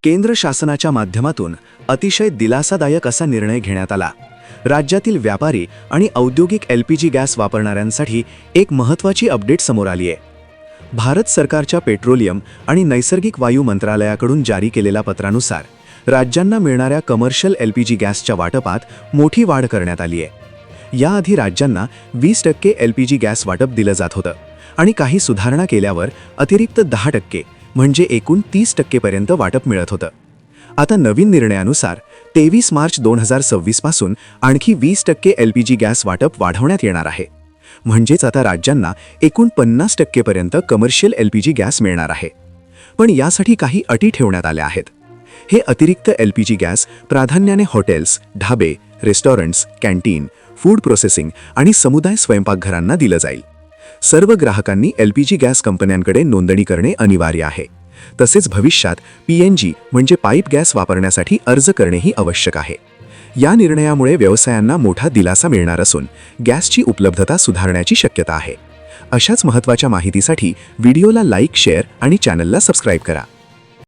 केंद्र शासनाच्या माध्यमातून अतिशय दिलासादायक असा निर्णय घेण्यात आला। राज्यातील व्यापारी आणि औद्योगिक LPG गॅस वापरणाऱ्यांसाठी एक महत्त्वाची अपडेट समोर आली आहे। भारत सरकारच्या पेट्रोलियम आणि नैसर्गिक वायू मंत्रालयाकडून जारी केलेल्या पत्रानुसार राज्यांना मिळणाऱ्या कमर्शियल LPG गॅसच्या वाटपात मोठी वाढ करण्यात आली आहे। याआधी राज्यांना 20% LPG गॅस वाटप दिलं जात होतं आणि काही सुधारणा केल्यावर अतिरिक्त 10% म्हणजे एकूण 30% पर्यंत वाटप मिळत होतं। आता नवीन निर्णयानुसार 23 मार्च 2026 पासून आणखी 20% LPG गॅस वाटप वाढवण्यात येणार आहे। म्हणजेच आता राज्यांना एकूण 50% पर्यंत कमर्शियल LPG गॅस मिळणार आहे। पण यासाठी काही अटी ठेवण्यात आल्या आहेत। हे अतिरिक्त LPG गॅस प्राधान्याने हॉटेल्स, ढाबे, रेस्टॉरंट्स, कॅन्टीन, फूड प्रोसेसिंग आणि समुदाय स्वयंपाकघरांना दिलं जाईल। सर्व ग्राहकांनी LPG गॅस कंपन्यांकडे नोंदणी करणे अनिवार्य आहे। तसेच भविष्यात PNG म्हणजे पाईप गॅस वापरण्यासाठी अर्ज करणेही आवश्यक आहे। या निर्णयामुळे व्यवसायांना मोठा दिलासा मिळणार असून गॅसची उपलब्धता सुधारण्याची शक्यता आहे। अशाच महत्त्वाच्या माहितीसाठी व्हिडिओला लाईक, शेअर आणि चॅनलला सबस्क्राईब करा।